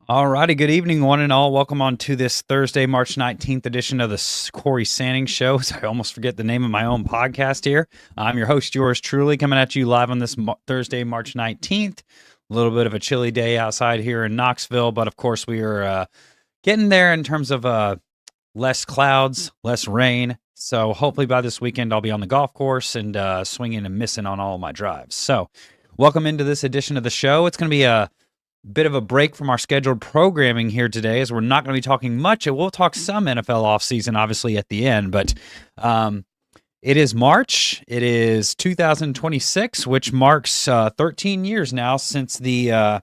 All righty, good evening, one and all. Welcome on to this Thursday, March 19th edition of the Cory Sanning Show. I almost forget the name of my own podcast here. I'm your host, yours truly, coming at you live on this Thursday, March 19th. A little bit of a chilly day outside here in Knoxville, but of course we are getting there in terms of less clouds, less rain. So hopefully by this weekend I'll be on the golf course and swinging and missing on all of my drives. So welcome into this edition of the show. It's going to be a bit of a break from our scheduled programming here today, as we're not going to be talking much. We'll talk some NFL offseason, obviously, at the end, but it is March. It is 2026, which marks 13 years now since the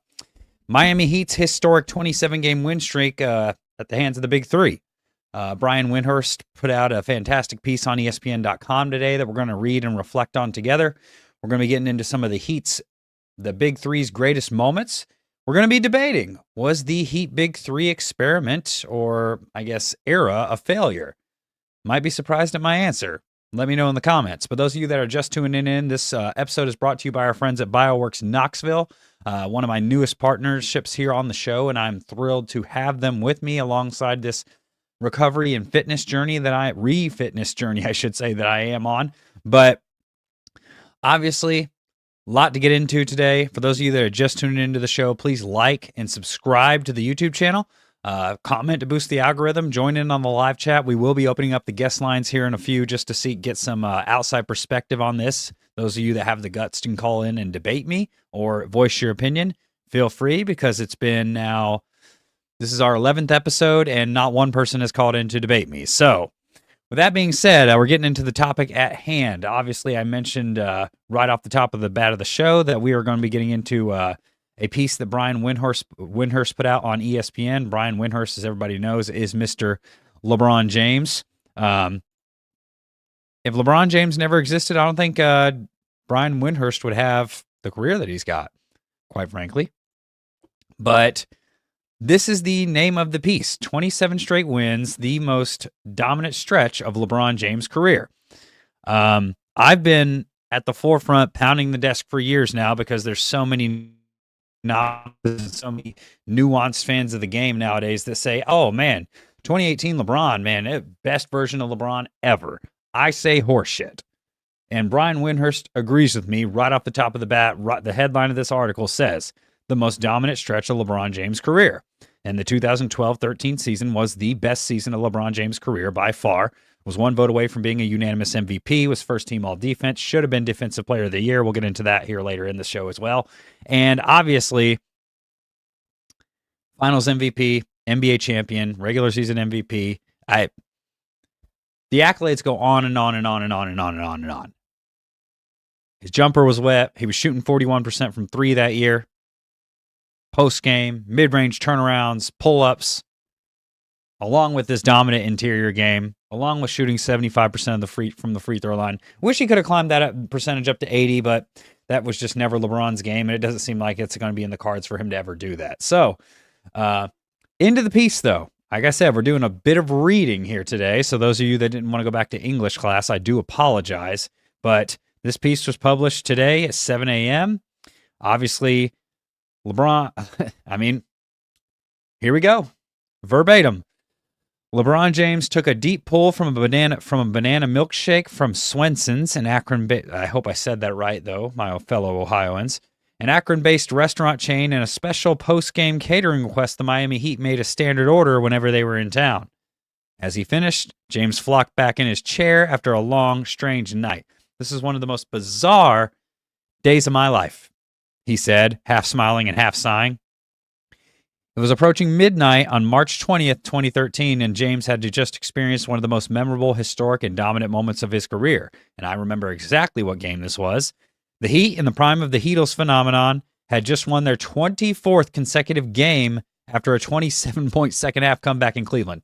Miami Heat's historic 27-game win streak at the hands of the Big Three. Brian Windhorst put out a fantastic piece on ESPN.com today that we're going to read and reflect on together. We're going to be getting into some of the Big Three's greatest moments. We're going to be debating, was the Heat Big Three experiment, or I guess era, a failure? Might be surprised at my answer. Let me know in the comments. But those of you that are just tuning in, this episode is brought to you by our friends at BioWorks Knoxville, one of my newest partnerships here on the show, and I'm thrilled to have them with me alongside this recovery and fitness journey re-fitness journey, I should say, that I am on. But obviously, a lot to get into today. For those of you that are just tuning into the show, please like and subscribe to the YouTube channel. Comment to boost the algorithm. Join in on the live chat. We will be opening up the guest lines here in a few just to get some outside perspective on this. Those of you that have the guts can call in and debate me or voice your opinion. Feel free, because it's been this is our 11th episode and not one person has called in to debate me. So with that being said, we're getting into the topic at hand. Obviously, I mentioned right off the top of the bat of the show that we are going to be getting into a piece that Brian Windhorst put out on ESPN. Brian Windhorst, as everybody knows, is Mr. LeBron James. If LeBron James never existed, I don't think Brian Windhorst would have the career that he's got, quite frankly. But this is the name of the piece: 27 straight wins, the most dominant stretch of LeBron James' career. I've been at the forefront pounding the desk for years now, because there's so many nuanced fans of the game nowadays that say, oh man, 2018 LeBron, man, best version of LeBron ever. I say horseshit. And Brian Windhorst agrees with me right off the top of the bat. The headline of this article says, the most dominant stretch of LeBron James' career. And the 2012-13 season was the best season of LeBron James' career by far. Was one vote away from being a unanimous MVP, was first team all defense, should have been defensive player of the year. We'll get into that here later in the show as well. And obviously, finals MVP, NBA champion, regular season MVP. The accolades go on and on and on and on and on and on and on. His jumper was wet. He was shooting 41% from three that year. Post-game, mid-range turnarounds, pull-ups, along with this dominant interior game, along with shooting 75% from the free throw line. Wish he could have climbed that percentage up to 80, but that was just never LeBron's game, and it doesn't seem like it's going to be in the cards for him to ever do that. So, into the piece, though. Like I said, we're doing a bit of reading here today, so those of you that didn't want to go back to English class, I do apologize, but this piece was published today at 7 a.m. Obviously, LeBron, here we go. Verbatim. LeBron James took a deep pull from a banana milkshake from Swenson's, an Akron, I hope I said that right, though, my fellow Ohioans, an Akron-based restaurant chain, and a special post-game catering request the Miami Heat made a standard order whenever they were in town. As he finished, James flopped back in his chair after a long, strange night. This is one of the most bizarre days of my life, he said, half smiling and half sighing. It was approaching midnight on March 20th, 2013, and James had just experienced one of the most memorable, historic, and dominant moments of his career. And I remember exactly what game this was. The Heat, in the prime of the Heatles phenomenon, had just won their 24th consecutive game after a 27-point second-half comeback in Cleveland.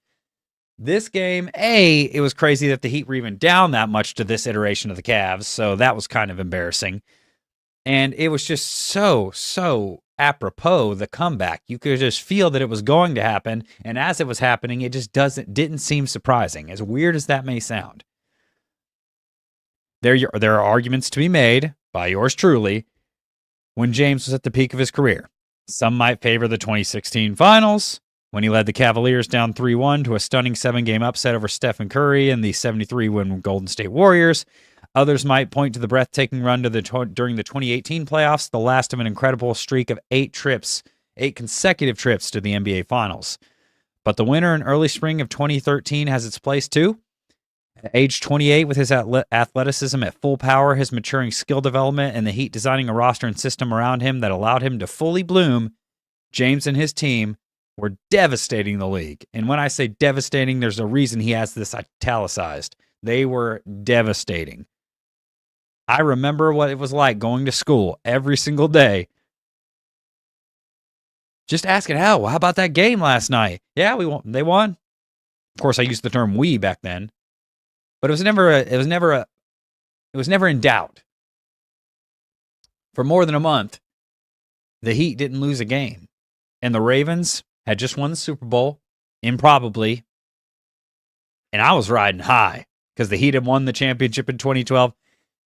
This game, it was crazy that the Heat were even down that much to this iteration of the Cavs, so that was kind of embarrassing. And it was just so apropos, the comeback. You could just feel that it was going to happen, and as it was happening, it just didn't seem surprising, as weird as that may sound. There are arguments to be made by yours truly when James was at the peak of his career. Some might favor the 2016 finals, when he led the Cavaliers down 3-1 to a stunning 7-game upset over Stephen Curry and the 73-win Golden State Warriors. Others might point to the breathtaking run during the 2018 playoffs, the last of an incredible streak of 8 consecutive trips to the NBA Finals. But the winter in early spring of 2013 has its place too. At age 28, with his athleticism at full power, his maturing skill development, and the Heat designing a roster and system around him that allowed him to fully bloom, James and his team were devastating the league. And when I say devastating, there's a reason he has this italicized. They were devastating. I remember what it was like going to school every single day, just asking, how about that game last night? Yeah, we won. They won. Of course, I used the term "we" back then, but it was never in doubt. For more than a month, the Heat didn't lose a game, and the Ravens had just won the Super Bowl, improbably, and I was riding high because the Heat had won the championship in 2012.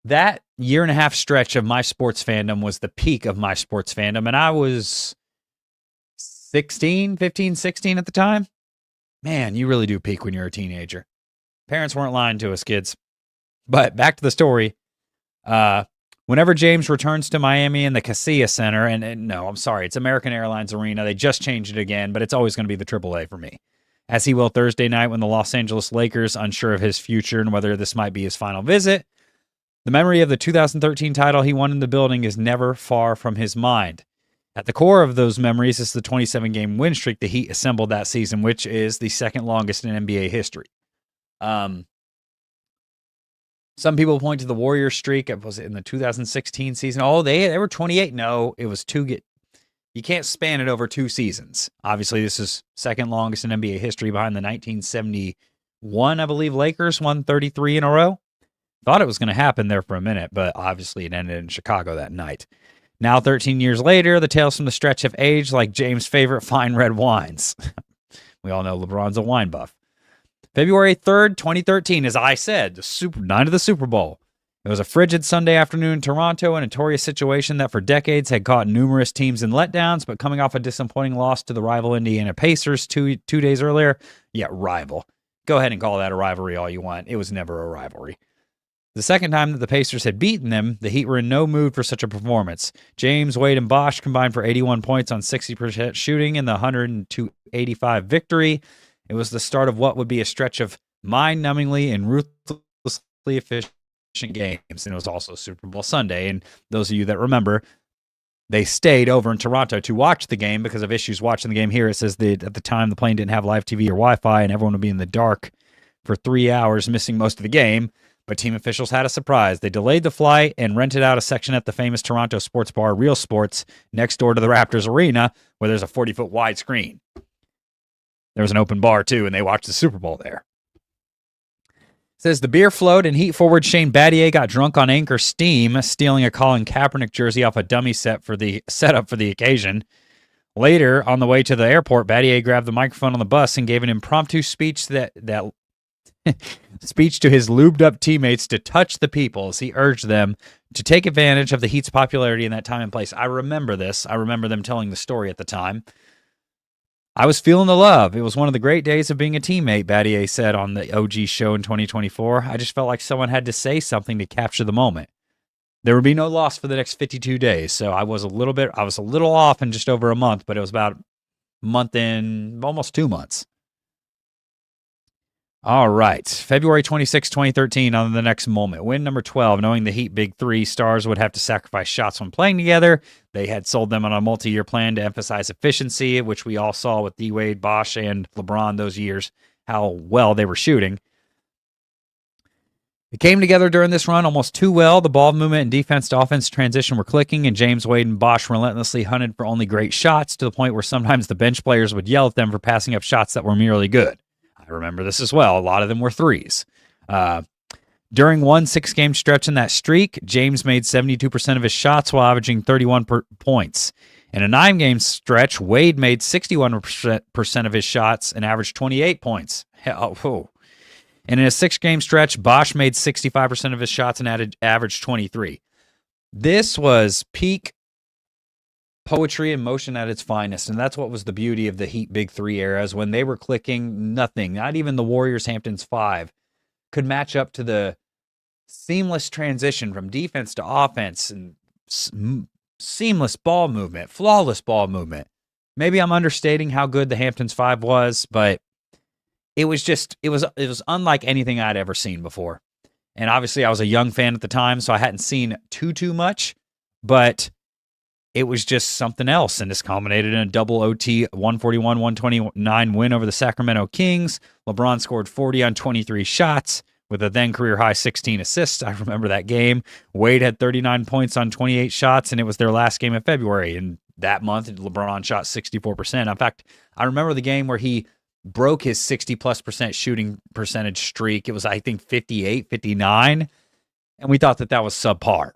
That year-and-a-half stretch of my sports fandom was the peak of my sports fandom, and I was 15, 16 at the time. Man, you really do peak when you're a teenager. Parents weren't lying to us, kids. But back to the story. Whenever James returns to Miami in the Kaseya Center, and no, I'm sorry, it's American Airlines Arena. They just changed it again, but it's always going to be the AAA for me. As he will Thursday night when the Los Angeles Lakers, unsure of his future and whether this might be his final visit, the memory of the 2013 title he won in the building is never far from his mind. At the core of those memories is the 27-game win streak the Heat assembled that season, which is the second longest in NBA history. Some people point to the Warriors streak. Was it in the 2016 season? Oh, they were 28. No, it was you can't span it over 2 seasons. Obviously, this is second longest in NBA history behind the 1971, I believe, Lakers won 33 in a row. Thought it was going to happen there for a minute, but obviously it ended in Chicago that night. Now, 13 years later, the tales from the stretch have aged like James' favorite fine red wines. We all know LeBron's a wine buff. February 3rd, 2013, as I said, the night of the Super Bowl. It was a frigid Sunday afternoon in Toronto, a notorious situation that for decades had caught numerous teams in letdowns, but coming off a disappointing loss to the rival Indiana Pacers two days earlier, rival. Go ahead and call that a rivalry all you want. It was never a rivalry. The second time that the Pacers had beaten them, the Heat were in no mood for such a performance. James, Wade, and Bosh combined for 81 points on 60% shooting in the 102-85 victory. It was the start of what would be a stretch of mind-numbingly and ruthlessly efficient games, and it was also Super Bowl Sunday. And those of you that remember, they stayed over in Toronto to watch the game because of issues watching the game here. It says that at the time the plane didn't have live TV or Wi-Fi, and everyone would be in the dark for 3 hours, missing most of the game. But team officials had a surprise. They delayed the flight and rented out a section at the famous Toronto sports bar, Real Sports, next door to the Raptors Arena, where there's a 40-foot wide screen. There was an open bar, too, and they watched the Super Bowl there. It says the beer flowed, and Heat forward Shane Battier got drunk on Anchor Steam, stealing a Colin Kaepernick jersey off a dummy setup for the occasion. Later, on the way to the airport, Battier grabbed the microphone on the bus and gave an impromptu speech speech to his lubed-up teammates to touch the people as he urged them to take advantage of the Heat's popularity in that time and place. I remember this. I remember them telling the story at the time. I was feeling the love. It was one of the great days of being a teammate, Battier said on the OG show in 2024. I just felt like someone had to say something to capture the moment. There would be no loss for the next 52 days, so I was a little off in just over a month, but it was about a month in, almost 2 months. All right, February 26, 2013, on the next moment. Win number 12, knowing the Heat Big Three stars would have to sacrifice shots when playing together. They had sold them on a multi-year plan to emphasize efficiency, which we all saw with D-Wade, Bosh, and LeBron those years, how well they were shooting. It came together during this run almost too well. The ball movement and defense to offense transition were clicking, and James, Wade, and Bosh relentlessly hunted for only great shots to the point where sometimes the bench players would yell at them for passing up shots that were merely good. I remember this as well. A lot of them were threes. During one 6-game stretch in that streak, James made 72% of his shots while averaging 31 points. In a 9-game stretch, Wade made 61% of his shots and averaged 28 points. And in a 6-game stretch, Bosh made 65% of his shots and averaged 23. This was peak poetry in motion at its finest. And that's what was the beauty of the Heat Big Three eras when they were clicking. Nothing, not even the Warriors Hamptons five, could match up to the seamless transition from defense to offense and seamless ball movement, flawless ball movement. Maybe I'm understating how good the Hamptons five was, but it was unlike anything I'd ever seen before. And obviously I was a young fan at the time, so I hadn't seen too much, but it was just something else. And this culminated in a double OT 141-129 win over the Sacramento Kings. LeBron scored 40 on 23 shots with a then career high 16 assists. I remember that game. Wade had 39 points on 28 shots, and it was their last game in February. And that month, LeBron shot 64%. In fact, I remember the game where he broke his 60+% shooting percentage streak. It was, I think, 58, 59. And we thought that was subpar.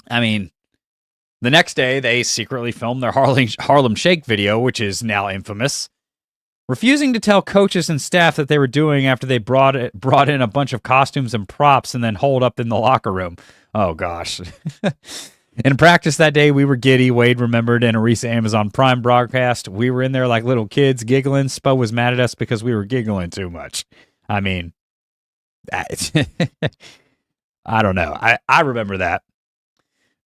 I mean, the next day, they secretly filmed their Harlem Shake video, which is now infamous, refusing to tell coaches and staff that they were doing after they brought in a bunch of costumes and props and then holed up in the locker room. Oh, gosh. In practice that day, we were giddy. Wade remembered in a recent Amazon Prime broadcast. We were in there like little kids giggling. Spo was mad at us because we were giggling too much. I mean, I don't know. I remember that.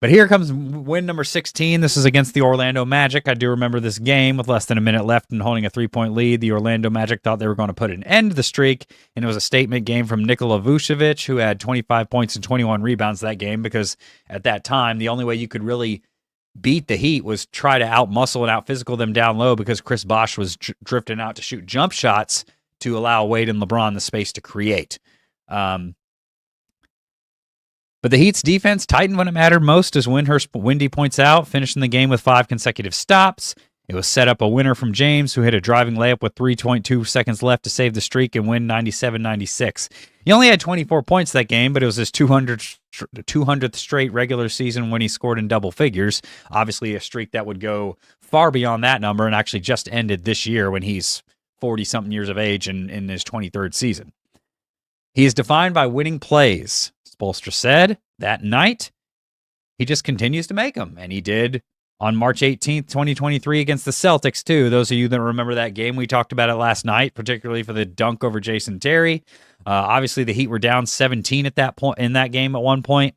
But here comes win number 16. This is against the Orlando Magic. I do remember this game with less than a minute left and holding a 3-point lead. The Orlando Magic thought they were going to put an end to the streak, and it was a statement game from Nikola Vucevic, who had 25 points and 21 rebounds that game, because at that time, the only way you could really beat the Heat was try to out-muscle and out-physical them down low, because Chris Bosh was drifting out to shoot jump shots to allow Wade and LeBron the space to create. But the Heat's defense tightened when it mattered most, as Windy points out, finishing the game with 5 consecutive stops. It was set up a winner from James, who hit a driving layup with 3.2 seconds left to save the streak and win 97-96. He only had 24 points that game, but it was his 200th straight regular season when he scored in double figures. Obviously a streak that would go far beyond that number and actually just ended this year when he's 40-something years of age and in his 23rd season. He is defined by winning plays. Spoelstra said that night, he just continues to make them. And he did on March 18th, 2023 against the Celtics, too. Those of you that remember that game, we talked about it last night, particularly for the dunk over Jason Terry. Obviously, the Heat were down 17 at that point in that game at one point.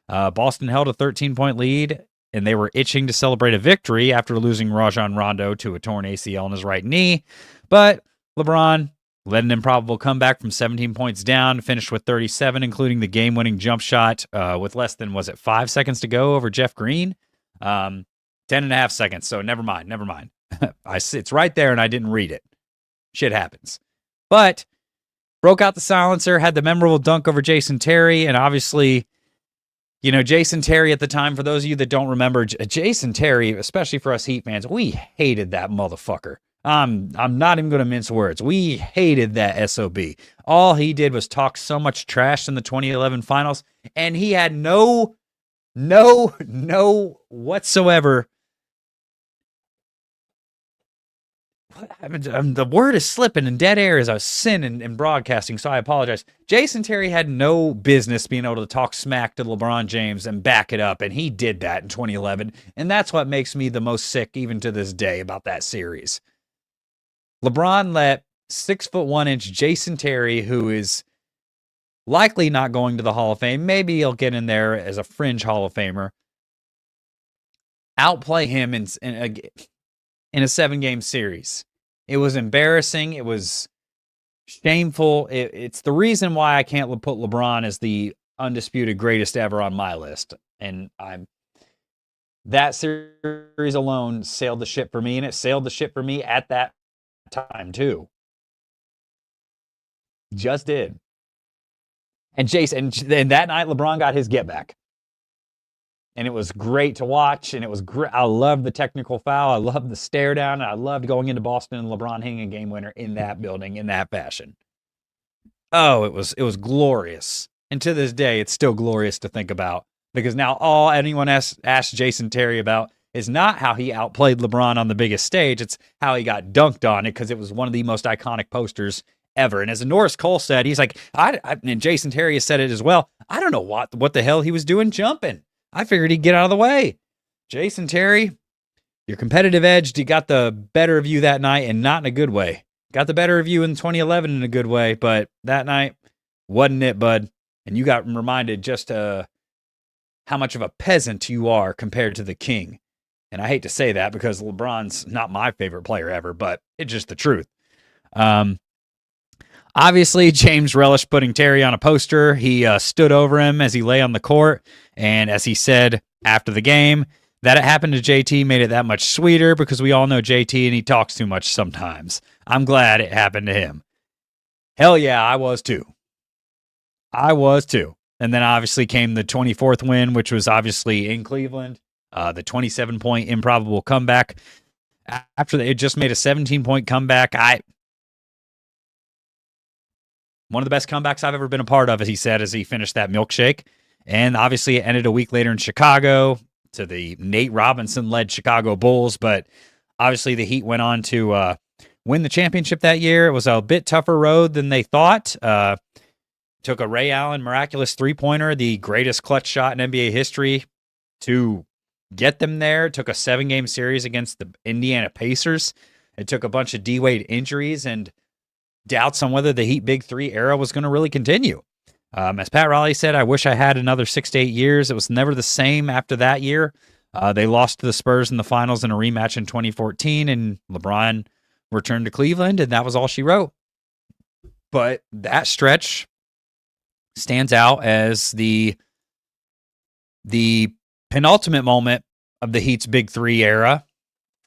Boston held a 13-point lead, and they were itching to celebrate a victory after losing Rajon Rondo to a torn ACL in his right knee. But LeBron led an improbable comeback from 17 points down, finished with 37, including the game-winning jump shot with less than, 5 seconds to go over Jeff Green? 10.5 seconds, so never mind. It's right there, and I didn't read it. Shit happens. But broke out the silencer, had the memorable dunk over Jason Terry, and obviously, Jason Terry at the time, for those of you that don't remember, Jason Terry, especially for us Heat fans, we hated that motherfucker. I'm not even going to mince words. We hated that SOB. All he did was talk so much trash in the 2011 finals, and he had no whatsoever. The word is slipping in dead air as I was sin in broadcasting, so I apologize. Jason Terry had no business being able to talk smack to LeBron James and back it up, and he did that in 2011, and that's what makes me the most sick even to this day about that series. LeBron let 6'1" Jason Terry, who is likely not going to the Hall of Fame, maybe he'll get in there as a fringe Hall of Famer, outplay him in a 7-game series. It was embarrassing. It was shameful. It's the reason why I can't put LeBron as the undisputed greatest ever on my list. And that series alone sailed the ship for me, and it sailed the ship for me at that time too. Just did. And that night LeBron got his get back. And it was great to watch, and it was great. I loved the technical foul. I loved the stare down, and I loved going into Boston and LeBron hitting a game winner in that building in that fashion. Oh, it was glorious. And to this day, it's still glorious to think about, because now all anyone asked Jason Terry about is not how he outplayed LeBron on the biggest stage. It's how he got dunked on it, because it was one of the most iconic posters ever. And as Norris Cole said, he's like, and Jason Terry has said it as well, I don't know what the hell he was doing jumping. I figured he'd get out of the way. Jason Terry, your competitive edge got the better of you that night, and not in a good way. Got the better of you in 2011 in a good way, but that night wasn't it, bud. And you got reminded just how much of a peasant you are compared to the king. And I hate to say that because LeBron's not my favorite player ever, but it's just the truth. Obviously, James relished putting Terry on a poster. He stood over him as he lay on the court. And as he said after the game, that it happened to JT made it that much sweeter because we all know JT and he talks too much sometimes. I'm glad it happened to him. Hell yeah, I was too. And then obviously came the 24th win, which was obviously in Cleveland. The 27-point improbable comeback. After it just made a 17-point comeback. One of the best comebacks I've ever been a part of, as he said, as he finished that milkshake. And obviously it ended a week later in Chicago to the Nate Robinson-led Chicago Bulls. But obviously the Heat went on to win the championship that year. It was a bit tougher road than they thought. Took a Ray Allen miraculous three-pointer, the greatest clutch shot in NBA history, to get them there. It took a 7-game series against the Indiana Pacers. It took a bunch of D-Wade injuries and doubts on whether the Heat Big Three era was going to really continue. As Pat Riley said, I wish I had another 6 to 8 years. It was never the same after that year. They lost to the Spurs in the finals in a rematch in 2014, and LeBron returned to Cleveland, and that was all she wrote. But that stretch stands out as the penultimate moment of the Heat's Big Three era.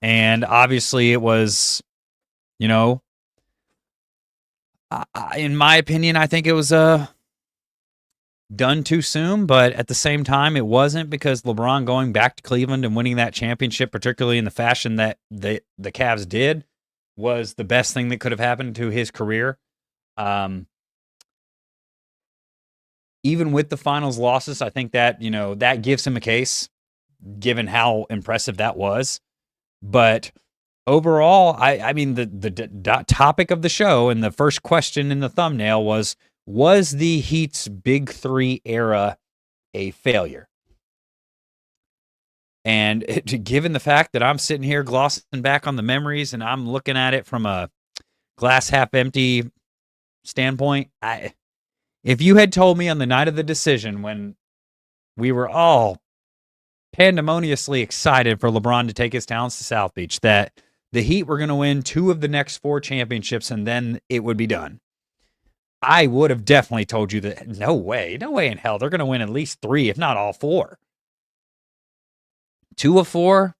And obviously it was, in my opinion, I think it was done too soon, but at the same time, it wasn't, because LeBron going back to Cleveland and winning that championship, particularly in the fashion that the Cavs did, was the best thing that could have happened to his career. Even with the finals losses, I think that, that gives him a case, given how impressive that was. But overall, I mean, the topic of the show and the first question in the thumbnail was the Heat's Big Three era a failure? And given the fact that I'm sitting here glossing back on the memories and I'm looking at it from a glass half empty standpoint, if you had told me on the night of the decision, when we were all pandemoniously excited for LeBron to take his talents to South Beach, that the Heat were going to win 2 of the next 4 championships and then it would be done, I would have definitely told you that no way in hell they're going to win at least 3, if not all 4. 2 of 4,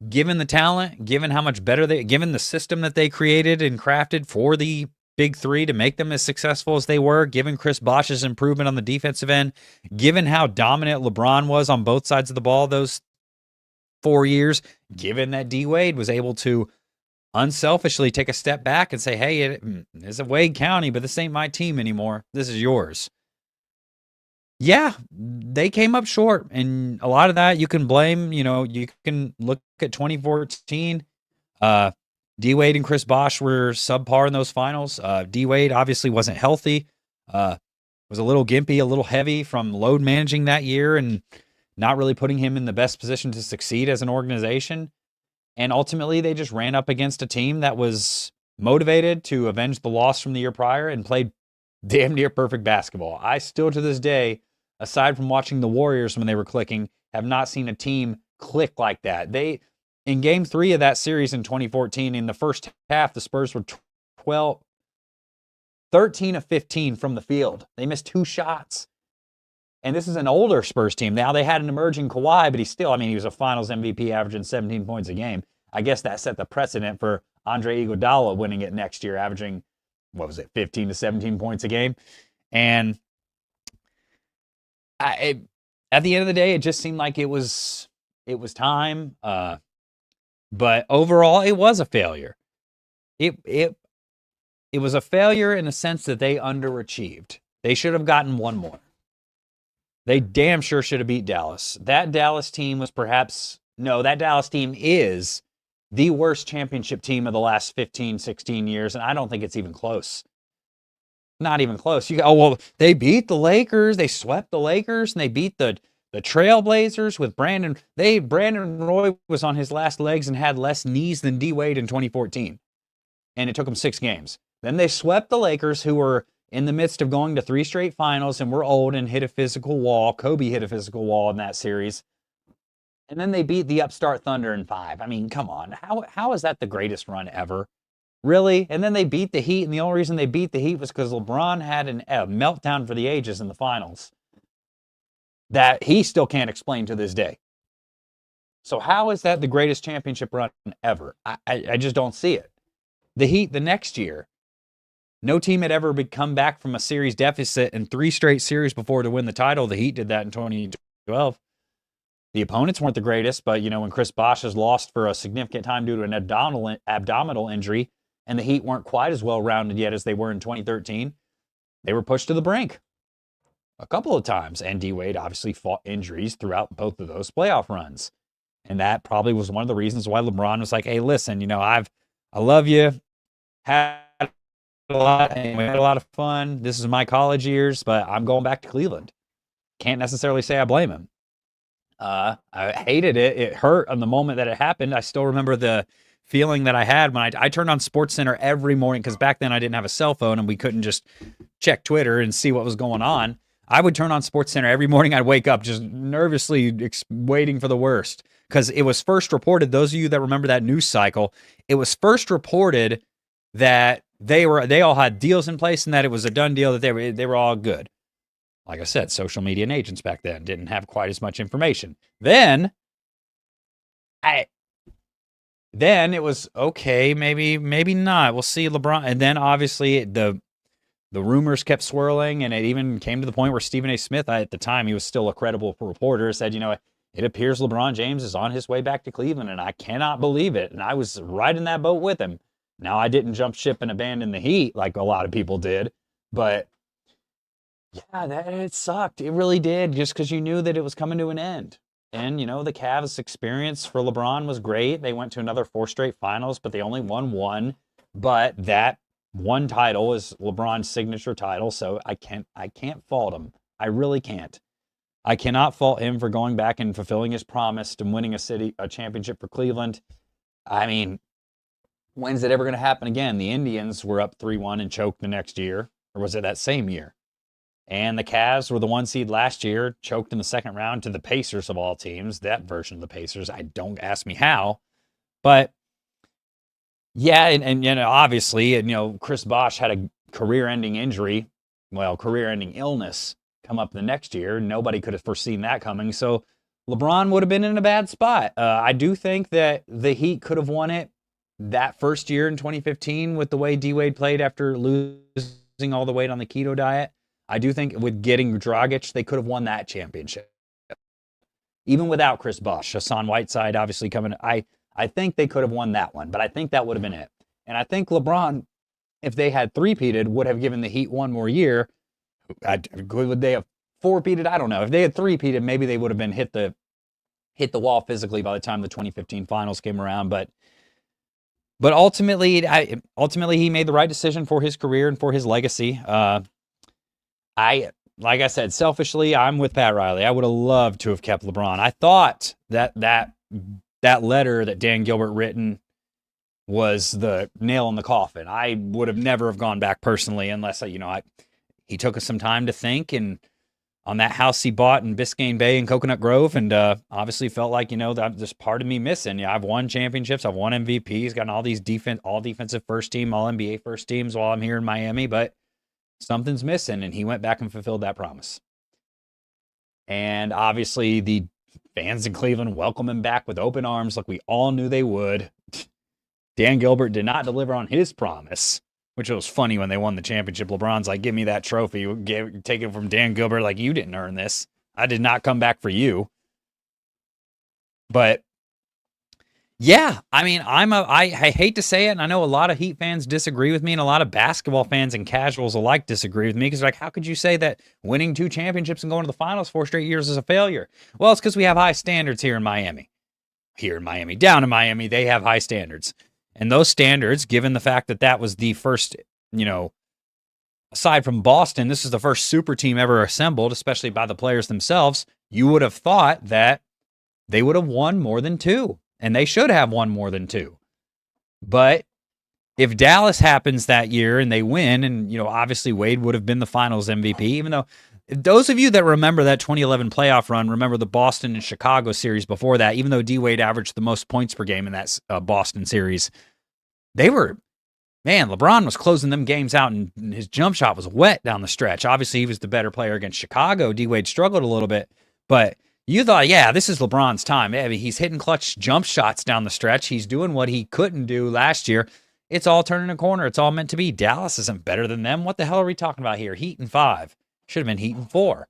given the talent, given how much better given the system that they created and crafted for the Big Three to make them as successful as they were, given Chris Bosh's improvement on the defensive end, given how dominant LeBron was on both sides of the ball those 4 years, given that D-Wade was able to unselfishly take a step back and say, hey, it's a Wade County, but this ain't my team anymore. This is yours. Yeah, they came up short. And a lot of that you can blame, you can look at 2014. D-Wade and Chris Bosh were subpar in those finals. D-Wade obviously wasn't healthy. Was a little gimpy, a little heavy from load managing that year and not really putting him in the best position to succeed as an organization. And ultimately, they just ran up against a team that was motivated to avenge the loss from the year prior and played damn near perfect basketball. I still, to this day, aside from watching the Warriors when they were clicking, have not seen a team click like that. In Game 3 of that series in 2014, in the first half, the Spurs were 13 of 15 from the field. They missed 2 shots. And this is an older Spurs team. Now, they had an emerging Kawhi, but he was a finals MVP averaging 17 points a game. I guess that set the precedent for Andre Iguodala winning it next year, averaging, 15 to 17 points a game. And at the end of the day, it just seemed like it was time. But overall, it was a failure. It was a failure in the sense that they underachieved. They should have gotten one more. They damn sure should have beat Dallas. That Dallas team is the worst championship team of the last 15, 16 years, and I don't think it's even close. Not even close. They beat the Lakers. They swept the Lakers, and they beat the The Trailblazers with Brandon Roy was on his last legs and had less knees than D Wade in 2014. And it took them 6 games. Then they swept the Lakers, who were in the midst of going to 3 straight finals and were old and hit a physical wall. Kobe hit a physical wall in that series. And then they beat the upstart Thunder in 5. I mean, come on. How is that the greatest run ever? Really? And then they beat the Heat, and the only reason they beat the Heat was because LeBron had a meltdown for the ages in the finals that he still can't explain to this day. So how is that the greatest championship run ever? I just don't see it. The Heat the next year, no team had ever come back from a series deficit in 3 straight series before to win the title. The Heat did that in 2012. The opponents weren't the greatest, but, when Chris Bosh has lost for a significant time due to an abdominal injury, and the Heat weren't quite as well-rounded yet as they were in 2013, they were pushed to the brink a couple of times. And D Wade obviously fought injuries throughout both of those playoff runs. And that probably was one of the reasons why LeBron was like, hey, listen, I love you. Had a lot of fun. This is my college years, but I'm going back to Cleveland. Can't necessarily say I blame him. I hated it. It hurt on the moment that it happened. I still remember the feeling that I had when I turned on SportsCenter every morning, because back then I didn't have a cell phone and we couldn't just check Twitter and see what was going on. I would turn on SportsCenter every morning. I'd wake up just nervously waiting for the worst, because it was first reported, those of you that remember that news cycle, it was first reported that they all had deals in place and that it was a done deal, that they were all good. Like I said, social media and agents back then didn't have quite as much information. Then it was okay, maybe not. We'll see LeBron. And then obviously the rumors kept swirling, and it even came to the point where Stephen A. Smith, at the time he was still a credible reporter, said, it appears LeBron James is on his way back to Cleveland, and I cannot believe it. And I was right in that boat with him. Now, I didn't jump ship and abandon the Heat like a lot of people did, but yeah, it sucked. It really did, just because you knew that it was coming to an end. And, the Cavs' experience for LeBron was great. They went to another 4 straight finals, but they only won 1. But that one title is LeBron's signature title, so I can't fault him. I really can't. I cannot fault him for going back and fulfilling his promise to winning a championship for Cleveland. I mean, when's it ever going to happen again? The Indians were up 3-1 and choked the next year, or was it that same year? And the Cavs were the 1 seed last year, choked in the second round to the Pacers of all teams. That version of the Pacers, don't ask me how. But yeah, and obviously, Chris Bosh had a career-ending illness come up the next year. Nobody could have foreseen that coming. So LeBron would have been in a bad spot. I do think that the Heat could have won it that first year in 2015 with the way D Wade played after losing all the weight on the keto diet. I do think with getting Dragic, they could have won that championship. Even without Chris Bosh, Hassan Whiteside obviously coming. I think they could have won that one, but I think that would have been it. And I think LeBron, if they had three-peated, would have given the Heat one more year. Would they have four-peated? I don't know. If they had three-peated, maybe they would have been hit the wall physically by the time the 2015 finals came around. But ultimately, he made the right decision for his career and for his legacy. Like I said, selfishly, I'm with Pat Riley. I would have loved to have kept LeBron. I thought that letter that Dan Gilbert written was the nail in the coffin. I would have never have gone back personally unless, he took us some time to think, and on that house he bought in Biscayne Bay and Coconut Grove, and obviously felt like, that there's part of me missing. I've won championships. I've won MVPs, gotten all these all defensive first team, all NBA first teams while I'm here in Miami, but something's missing, and he went back and fulfilled that promise. And obviously the fans in Cleveland welcome him back with open arms like we all knew they would. Dan Gilbert did not deliver on his promise, which was funny when they won the championship. LeBron's like, give me that trophy. Take it from Dan Gilbert like, you didn't earn this. I did not come back for you. But yeah, I hate to say it, and I know a lot of Heat fans disagree with me, and a lot of basketball fans and casuals alike disagree with me, because how could you say that winning 2 championships and going to the finals 4 straight years is a failure? Well, it's because we have high standards here in Miami. Down in Miami, they have high standards. And those standards, given the fact that was the first, aside from Boston, this is the first super team ever assembled, especially by the players themselves. you would have thought that they would have won more than 2, and they should have won more than 2. But if Dallas happens that year and they win, and, obviously Wade would have been the finals MVP, even though those of you that remember that 2011 playoff run, remember the Boston and Chicago series before that, even though D-Wade averaged the most points per game in that Boston series, LeBron was closing them games out, and his jump shot was wet down the stretch. Obviously, he was the better player against Chicago. D-Wade struggled a little bit, but you thought, yeah, this is LeBron's time. I mean, he's hitting clutch jump shots down the stretch. He's doing what he couldn't do last year. It's all turning a corner. It's all meant to be. Dallas isn't better than them. What the hell are we talking about here? Heat in 5. Should have been Heat in 4.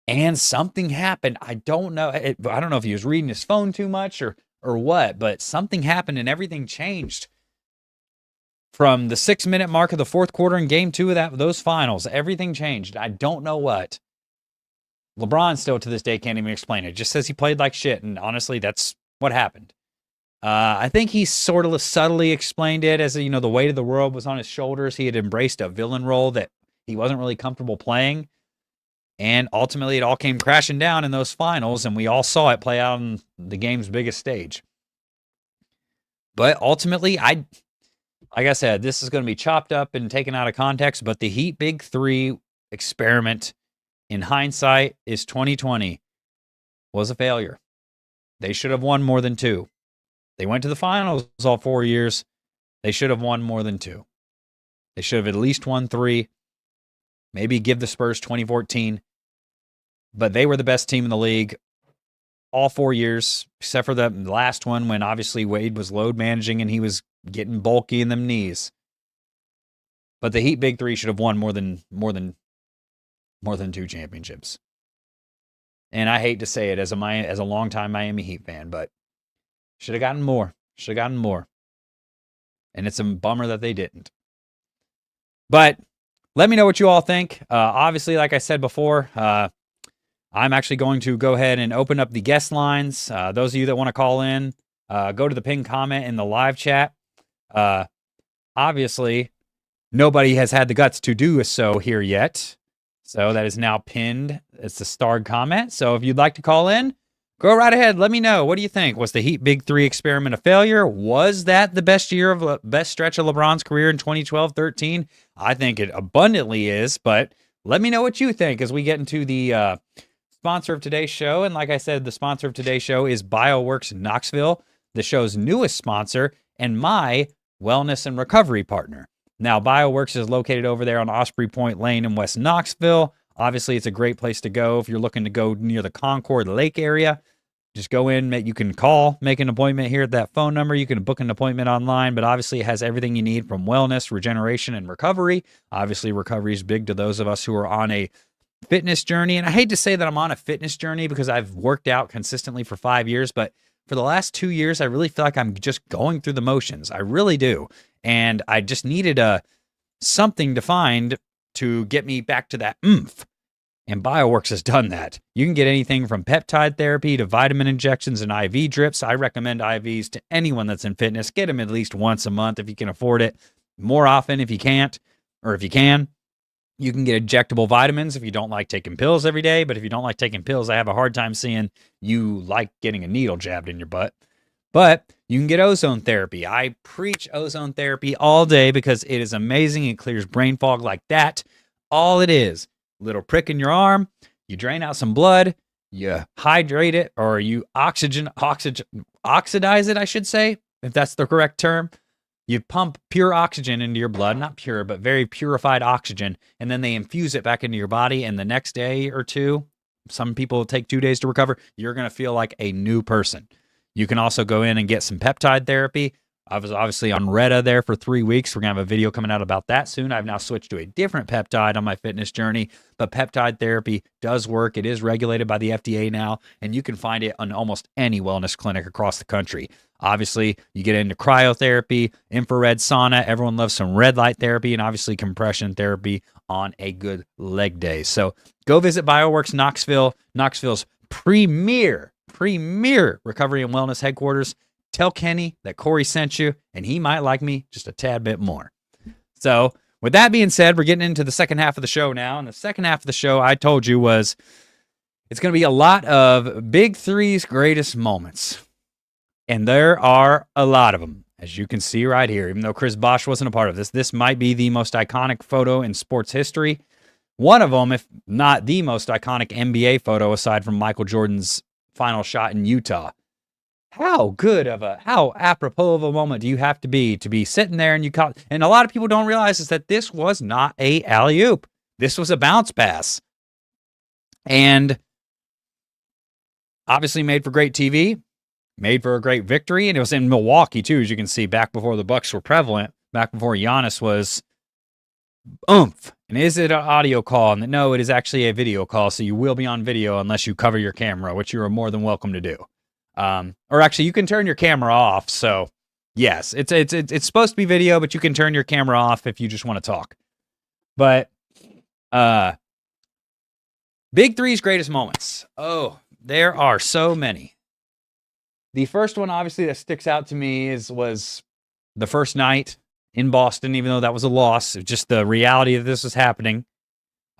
And something happened. I don't know. I don't know if he was reading his phone too much or what, but something happened and everything changed. From the 6-minute mark of the fourth quarter in game 2 of those finals, everything changed. I don't know what. LeBron still to this day can't even explain it. Just says he played like shit, and honestly, that's what happened. I think he sort of subtly explained it as, the weight of the world was on his shoulders. He had embraced a villain role that he wasn't really comfortable playing. And ultimately, it all came crashing down in those finals, and we all saw it play out on the game's biggest stage. But ultimately, like I said, this is going to be chopped up and taken out of context, but the Heat Big 3 experiment, in hindsight, is 2020, was a failure. They should have won more than 2. They went to the finals all 4 years. They should have won more than 2. They should have at least won 3. Maybe give the Spurs 2014. But they were the best team in the league all 4 years, except for the last one when obviously Wade was load managing and he was getting bulky in them knees. But the Heat Big 3 should have won more than 2 championships. And I hate to say it as a longtime Miami Heat fan, but should have gotten more. And it's a bummer that they didn't. But let me know what you all think. Obviously, like I said before, I'm actually going to go ahead and open up the guest lines. Those of you that want to call in, go to the pinned comment in the live chat. Obviously, nobody has had the guts to do so here yet. So that is now pinned. It's a starred comment. So if you'd like to call in, go right ahead. Let me know. What do you think? Was the Heat Big 3 experiment a failure? Was that the best stretch of LeBron's career in 2012-13? I think it abundantly is, but let me know what you think as we get into the sponsor of today's show. And like I said, the sponsor of today's show is BioWorks Knoxville, the show's newest sponsor and my wellness and recovery partner. Now, BioWorks is located over there on Osprey Point Lane in West Knoxville. Obviously, it's a great place to go if you're looking to go near the Concord Lake area. Just go in, you can call, make an appointment here at that phone number. You can book an appointment online, but obviously it has everything you need from wellness, regeneration, and recovery. Obviously, recovery is big to those of us who are on a fitness journey. And I hate to say that I'm on a fitness journey because I've worked out consistently for 5 years, but for the last 2 years, I really feel like I'm just going through the motions. I really do. And I just needed something to find to get me back to that oomph. And BioWorks has done that. You can get anything from peptide therapy to vitamin injections and IV drips. I recommend IVs to anyone that's in fitness. Get them at least once a month if you can afford it. More often if you can't, or if you can. You can get injectable vitamins if you don't like taking pills every day. But if you don't like taking pills, I have a hard time seeing you like getting a needle jabbed in your butt. But you can get ozone therapy. I preach ozone therapy all day because it is amazing. It clears brain fog like that. All it is. Little prick in your arm, you drain out some blood, you hydrate it, or you oxidize it, I should say, if that's the correct term. You pump pure oxygen into your blood, not pure, but very purified oxygen, and then they infuse it back into your body, and the next day or two, some people take 2 days to recover, you're going to feel like a new person. You can also go in and get some peptide therapy. I was obviously on Retta there for 3 weeks. We're going to have a video coming out about that soon. I've now switched to a different peptide on my fitness journey, but peptide therapy does work. It is regulated by the FDA now, and you can find it on almost any wellness clinic across the country. Obviously, you get into cryotherapy, infrared sauna. Everyone loves some red light therapy, and obviously compression therapy on a good leg day. So go visit BioWorks Knoxville, Knoxville's premier recovery and wellness headquarters. Tell Kenny that Cory sent you, and he might like me just a tad bit more. So with that being said, we're getting into the second half of the show now. And the second half of the show, I told you, It's going to be a lot of Big Three's greatest moments. And there are a lot of them, as you can see right here. Even though Chris Bosh wasn't a part of this, this might be the most iconic photo in sports history. One of them, if not the most iconic NBA photo, aside from Michael Jordan's final shot in Utah. How apropos of a moment do you have to be sitting there and you caught? And a lot of people don't realize is that this was not a alley-oop. This was a bounce pass. And obviously made for great TV, made for a great victory, and it was in Milwaukee too, as you can see, back before the Bucks were prevalent, back before Giannis was oomph. And is it an audio call? And no, it is actually a video call, so you will be on video unless you cover your camera, which you are more than welcome to do. Or actually, you can turn your camera off. So yes, it's supposed to be video, but you can turn your camera off if you just want to talk. But Big Three's greatest moments. Oh, there are so many. The first one, obviously, that sticks out to me was the first night in Boston, even though that was a loss. Just the reality of this was happening.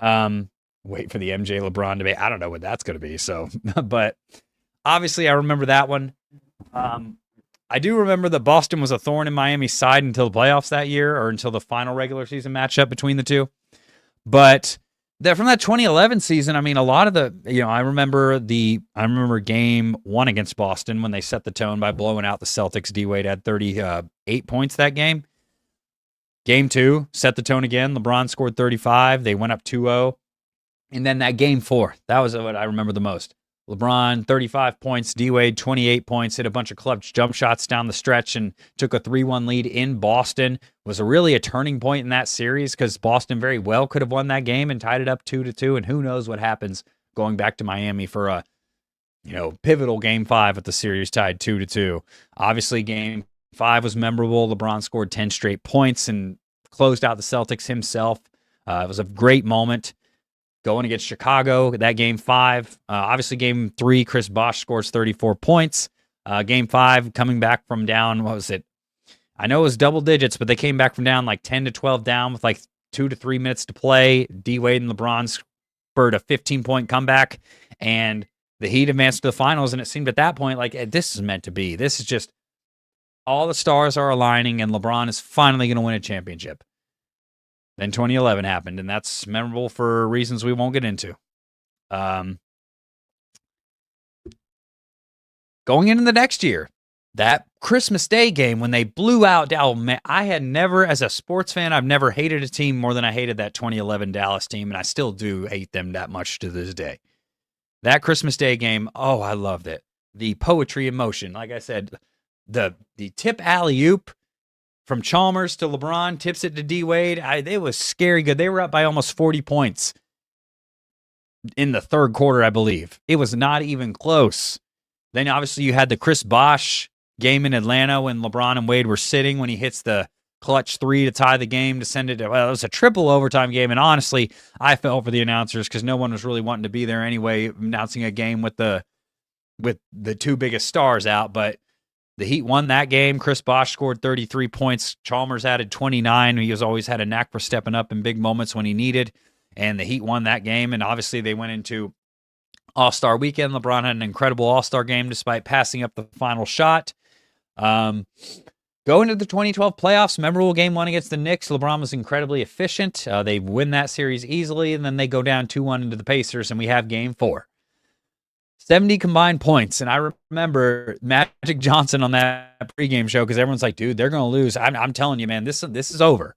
Wait for the MJ LeBron debate. I don't know what that's going to be. So, but obviously, I remember that one. I do remember that Boston was a thorn in Miami's side until the playoffs that year, or until the final regular season matchup between the two. But from that 2011 season, I mean, a lot of I remember game 1 against Boston when they set the tone by blowing out the Celtics. D-Wade had 38 points that game. Game 2 set the tone again. LeBron scored 35. They went up 2-0. And then that game 4, that was what I remember the most. LeBron, 35 points. D-Wade, 28 points. Hit a bunch of clutch jump shots down the stretch and took a 3-1 lead in Boston. Was really a turning point in that series because Boston very well could have won that game and tied it up 2-2. And who knows what happens going back to Miami for a pivotal game 5 with the series tied 2-2. Obviously, game 5 was memorable. LeBron scored 10 straight points and closed out the Celtics himself. It was a great moment. Going against Chicago, that game 5. Obviously, game 3, Chris Bosh scores 34 points. Game 5, coming back from down, what was it? I know it was double digits, but they came back from down like 10-12 down with like 2 to 3 minutes to play. D-Wade and LeBron spurred a 15-point comeback, and the Heat advanced to the finals, and it seemed at that point like this is meant to be. This is just all the stars are aligning, and LeBron is finally going to win a championship. Then 2011 happened, and that's memorable for reasons we won't get into. Going into the next year, that Christmas Day game when they blew out Dallas, man, I had never, as a sports fan, I've never hated a team more than I hated that 2011 Dallas team, and I still do hate them that much to this day. That Christmas Day game, oh, I loved it. The poetry in motion, like I said, the tip alley-oop from Chalmers to LeBron, tips it to D-Wade. It was scary good. They were up by almost 40 points in the third quarter, I believe. It was not even close. Then, obviously, you had the Chris Bosh game in Atlanta when LeBron and Wade were sitting, when he hits the clutch 3 to tie the game to send it to, well, it was a triple overtime game. And honestly, I felt for the announcers because no one was really wanting to be there anyway, announcing a game with the two biggest stars out. But the Heat won that game. Chris Bosh scored 33 points. Chalmers added 29. He has always had a knack for stepping up in big moments when he needed. And the Heat won that game. And obviously they went into All-Star weekend. LeBron had an incredible All-Star game despite passing up the final shot. Going into the 2012 playoffs, memorable game 1 against the Knicks. LeBron was incredibly efficient. They win that series easily. And then they go down 2-1 into the Pacers. And we have game 4. 70 combined points. And I remember Magic Johnson on that pregame show because everyone's like, dude, they're going to lose. I'm telling you, man, this is over.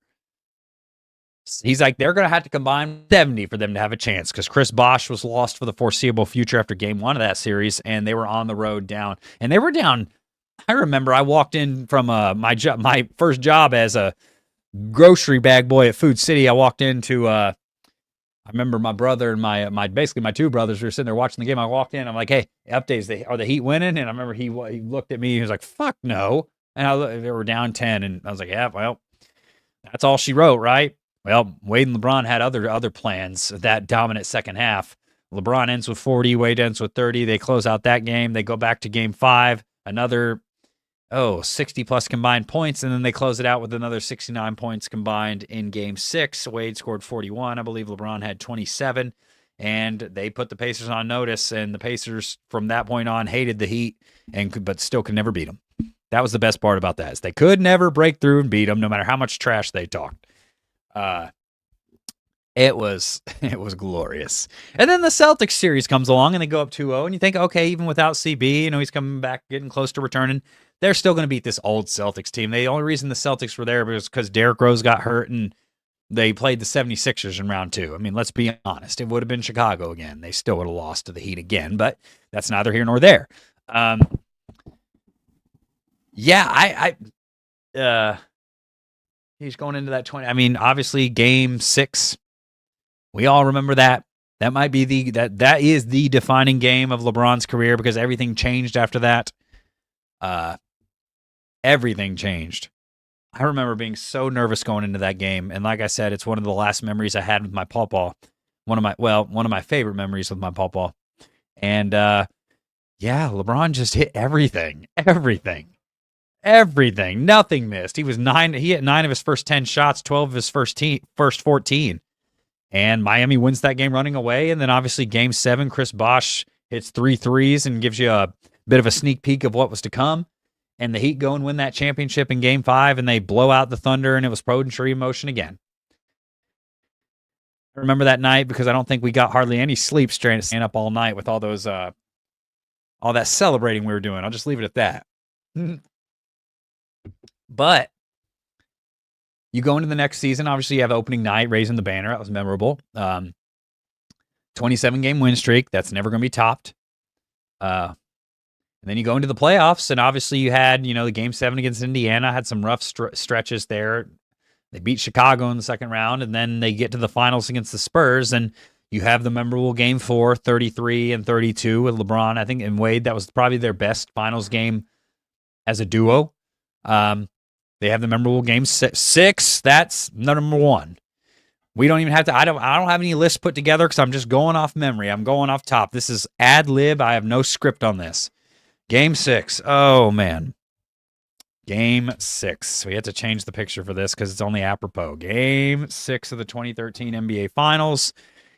He's like, they're going to have to combine 70 for them to have a chance because Chris Bosh was lost for the foreseeable future after game 1 of that series, and they were on the road down. And they were down. I remember I walked in from my first job as a grocery bag boy at Food City. I walked into I remember my brother and my basically my two brothers were sitting there watching the game. I walked in. I'm like, hey, updates. Are the Heat winning? And I remember he looked at me. He was like, fuck no. And they were down 10. And I was like, yeah, well, that's all she wrote, right? Well, Wade and LeBron had other plans that dominant second half. LeBron ends with 40. Wade ends with 30. They close out that game. They go back to game 5. Another 60-plus combined points, and then they close it out with another 69 points combined in Game 6. Wade scored 41. I believe LeBron had 27. and they put the Pacers on notice, and the Pacers from that point on hated the Heat, but still could never beat them. That was the best part about that, is they could never break through and beat them, no matter how much trash they talked. It was glorious. And then the Celtics series comes along, and they go up 2-0, and you think, okay, even without CB, he's coming back, getting close to returning, they're still going to beat this old Celtics team. The only reason the Celtics were there was because Derrick Rose got hurt, and they played the 76ers in round 2. I mean, let's be honest. It would have been Chicago again. They still would have lost to the Heat again, but that's neither here nor there. He's going into that 20. I mean, obviously, Game 6. We all remember that. That might be that is the defining game of LeBron's career, because everything changed after that. Everything changed. I remember being so nervous going into that game, and like I said, it's one of the last memories I had with my pawpaw. One of my favorite memories with my pawpaw. And LeBron just hit everything. Nothing missed. He hit 9 of his first 10 shots, 12 of his first 14. And Miami wins that game running away. And then obviously Game 7, Chris Bosh hits 3 threes and gives you a bit of a sneak peek of what was to come. And the Heat go and win that championship in Game 5, and they blow out the Thunder, and it was poetry in motion again. I remember that night because I don't think we got hardly any sleep, staying up all night with all those, all that celebrating we were doing. I'll just leave it at that. But you go into the next season, obviously you have opening night, raising the banner. That was memorable. 27-game win streak. That's never going to be topped. And then you go into the playoffs, and obviously you had, the Game 7 against Indiana, had some rough stretches there. They beat Chicago in the second round, and then they get to the finals against the Spurs, and you have the memorable Game 4, 33 and 32 with LeBron, I think, and Wade. That was probably their best finals game as a duo. They have the memorable Game 6. That's number 1. We don't even have to. I don't have any lists put together because I'm just going off memory. I'm going off top. This is ad lib. I have no script on this. Game 6. Oh, man. Game 6. We had to change the picture for this because it's only apropos. Game 6 of the 2013 NBA Finals.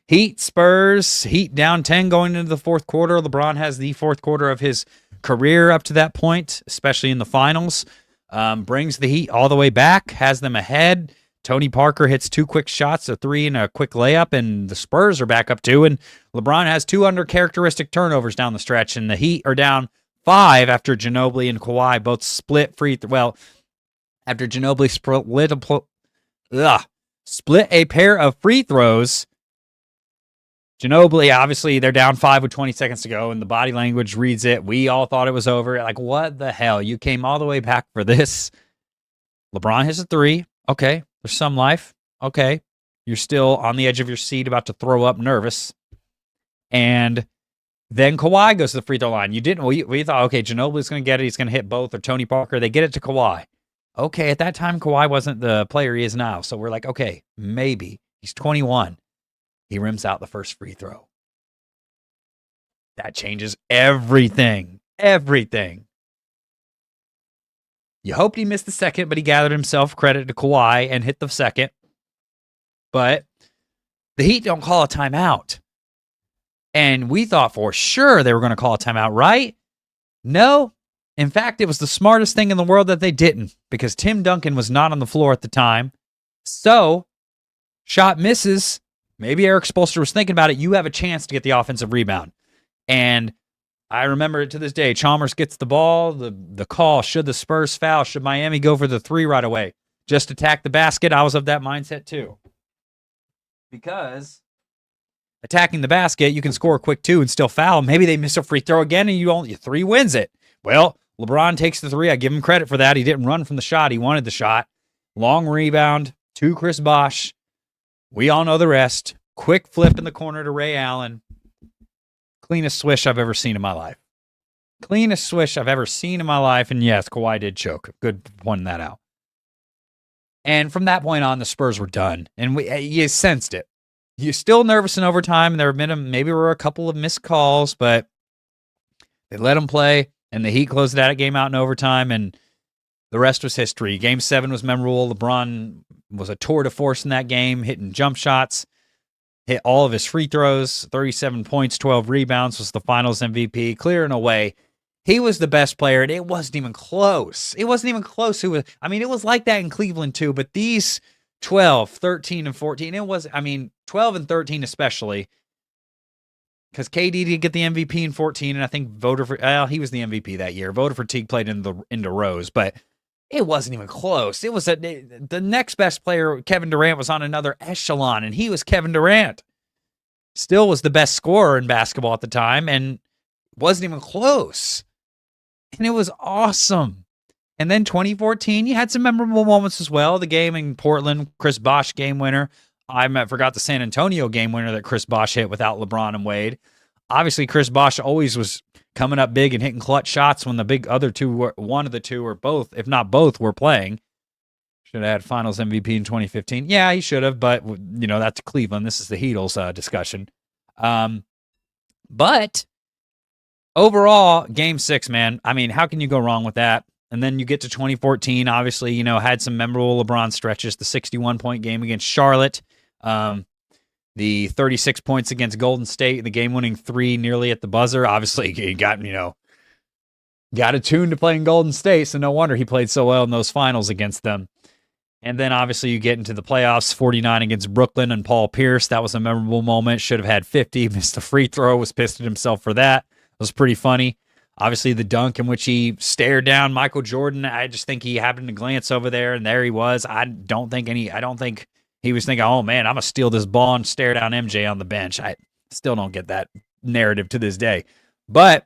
Heat, Spurs. Heat down 10 going into the fourth quarter. LeBron has the fourth quarter of his career up to that point, especially in the finals. Brings the Heat all the way back, has them ahead. Tony Parker hits 2 quick shots, a 3 and a quick layup, and the Spurs are back up 2. And LeBron has 2 under-characteristic turnovers down the stretch, and the Heat are down 5 after Ginobili and Kawhi both split after Ginobili split a pair of free throws. Ginobili, obviously, they're down 5 with 20 seconds to go, and the body language reads it. We all thought it was over. Like, what the hell? You came all the way back for this. LeBron hits a 3. Okay, there's some life. Okay, you're still on the edge of your seat, about to throw up, nervous. And then Kawhi goes to the free throw line. We thought, okay, Ginobili's going to get it. He's going to hit both, or Tony Parker. They get it to Kawhi. Okay, at that time, Kawhi wasn't the player he is now. So we're like, okay, maybe. He's 21. He rims out the first free throw. That changes everything. Everything. You hoped he missed the second, but he gathered himself, credit to Kawhi, and hit the second. But the Heat don't call a timeout. And we thought for sure they were going to call a timeout, right? No. In fact, it was the smartest thing in the world that they didn't, because Tim Duncan was not on the floor at the time. So, shot misses. Maybe Eric Spoelstra was thinking about it. You have a chance to get the offensive rebound. And I remember it to this day. Chalmers gets the ball, the call. Should the Spurs foul? Should Miami go for the 3 right away? Just attack the basket. I was of that mindset too. Because attacking the basket, you can score a quick 2 and still foul. Maybe they miss a free throw again and you 3 wins it. Well, LeBron takes the 3. I give him credit for that. He didn't run from the shot. He wanted the shot. Long rebound to Chris Bosh. We all know the rest. Quick flip in the corner to Ray Allen. Cleanest swish I've ever seen in my life. Cleanest swish I've ever seen in my life. And yes, Kawhi did choke. Good pointing that out. And from that point on, the Spurs were done. And you sensed it. You're still nervous in overtime. There have been maybe were a couple of missed calls, but they let them play. And the Heat closed that game out in overtime. And the rest was history. Game 7 was memorable. LeBron was a tour de force in that game, hitting jump shots. hit all of his free throws, 37 points, 12 rebounds, was the finals MVP, clear and away. He was the best player, and it wasn't even close. It wasn't even close. It was like that in Cleveland too, but these 12, 13, and 14, 12 and 13 especially, because KD did get the MVP in 14, and I think he was the MVP that year. Voter fatigue played into Rose, but it wasn't even close. It was the next best player, Kevin Durant, was on another echelon, and he was Kevin Durant. Still was the best scorer in basketball at the time, and wasn't even close. And it was awesome. And then 2014, you had some memorable moments as well. The game in Portland, Chris Bosh game winner. I forgot the San Antonio game winner that Chris Bosh hit without LeBron and Wade. Obviously, Chris Bosh always was coming up big and hitting clutch shots when the big other two, one of the two or both, if not both, were playing. Should have had finals MVP in 2015. Yeah, he should have, but, that's Cleveland. This is the Heatles discussion. But overall, Game 6, man, how can you go wrong with that? And then you get to 2014, obviously, had some memorable LeBron stretches, the 61-point game against Charlotte, the 36 points against Golden State, the game-winning 3 nearly at the buzzer. Obviously, he got attuned to playing Golden State, so no wonder he played so well in those finals against them. And then, obviously, you get into the playoffs, 49 against Brooklyn and Paul Pierce. That was a memorable moment. Should have had 50, missed the free throw, was pissed at himself for that. It was pretty funny. Obviously, the dunk in which he stared down Michael Jordan, I just think he happened to glance over there, and there he was. I don't think he was thinking, oh, man, I'm going to steal this ball and stare down MJ on the bench. I still don't get that narrative to this day. But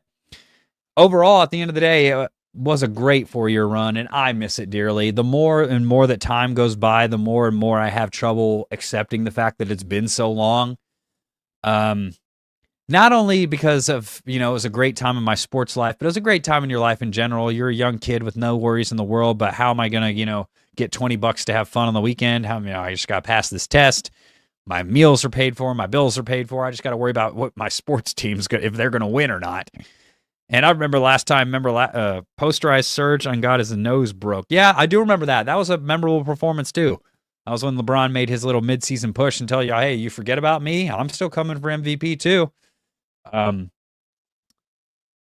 overall, at the end of the day, it was a great 4-year run, and I miss it dearly. The more and more that time goes by, the more and more I have trouble accepting the fact that it's been so long. Not only because of, it was a great time in my sports life, but it was a great time in your life in general. You're a young kid with no worries in the world, but how am I going to, get $20 to have fun on the weekend? I just got to pass this test. My meals are paid for. My bills are paid for. I just got to worry about what my sports team's if they're going to win or not. And I remember last time, posterized Surge on God, his nose broke. Yeah, I do remember that. That was a memorable performance too. That was when LeBron made his little midseason push and tell you, hey, you forget about me? I'm still coming for MVP too.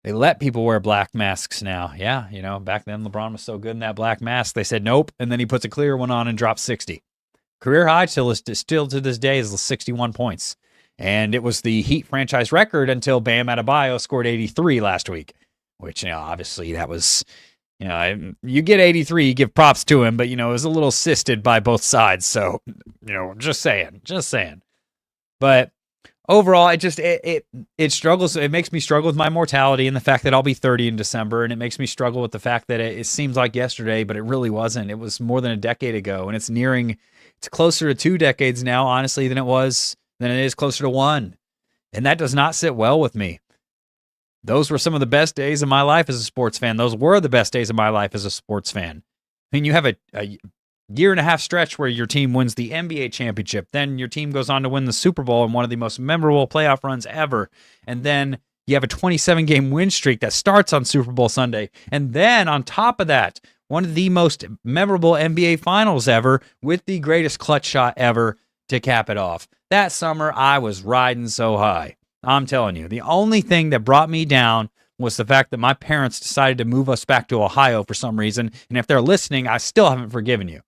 They let people wear black masks now. Yeah, back then LeBron was so good in that black mask. They said nope, and then he puts a clear one on and drops 60. Career high still to this day is 61 points. And it was the Heat franchise record until Bam Adebayo scored 83 last week, which, obviously that was, you get 83, you give props to him, but, it was a little assisted by both sides. So, just saying. But overall, it struggles. It makes me struggle with my mortality and the fact that I'll be 30 in December. And it makes me struggle with the fact that it seems like yesterday, but it really wasn't. It was more than a decade ago. And it's closer to 2 decades now, honestly, than it is closer to 1. And that does not sit well with me. Those were some of the best days of my life as a sports fan. Those were the best days of my life as a sports fan. You have a year and a half stretch where your team wins the NBA championship. Then your team goes on to win the Super Bowl in one of the most memorable playoff runs ever. And then you have a 27-game win streak that starts on Super Bowl Sunday. And then on top of that, one of the most memorable NBA finals ever with the greatest clutch shot ever to cap it off. That summer, I was riding so high. I'm telling you, the only thing that brought me down was the fact that my parents decided to move us back to Ohio for some reason. And if they're listening, I still haven't forgiven you.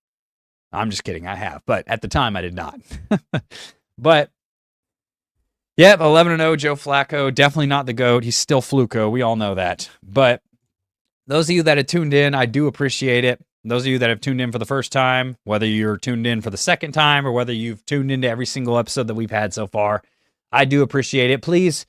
I'm just kidding. I have. But at the time, I did not. But, yeah, 11-0 Joe Flacco. Definitely not the GOAT. He's still Fluco. We all know that. But those of you that have tuned in, I do appreciate it. Those of you that have tuned in for the first time, whether you're tuned in for the second time or whether you've tuned into every single episode that we've had so far, I do appreciate it. Please,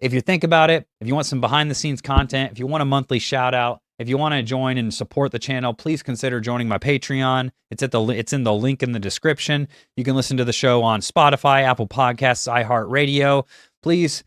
if you think about it, if you want some behind-the-scenes content, if you want a monthly shout-out, if you want to join and support the channel, please consider joining my Patreon. It's in the link in the description. You can listen to the show on Spotify, Apple Podcasts, iHeartRadio. Please,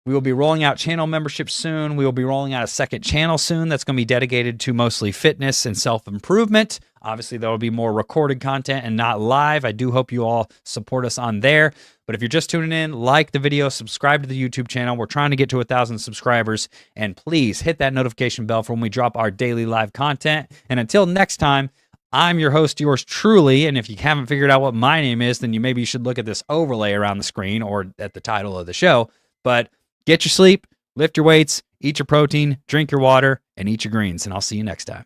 we will be rolling out channel memberships soon. We will be rolling out a second channel soon that's going to be dedicated to mostly fitness and self-improvement. Obviously, there will be more recorded content and not live. I do hope you all support us on there. But if you're just tuning in, like the video, subscribe to the YouTube channel. We're trying to get to 1,000 subscribers. And please hit that notification bell for when we drop our daily live content. And until next time, I'm your host, yours truly. And if you haven't figured out what my name is, then maybe you should look at this overlay around the screen or at the title of the show. But get your sleep, lift your weights, eat your protein, drink your water, and eat your greens. And I'll see you next time.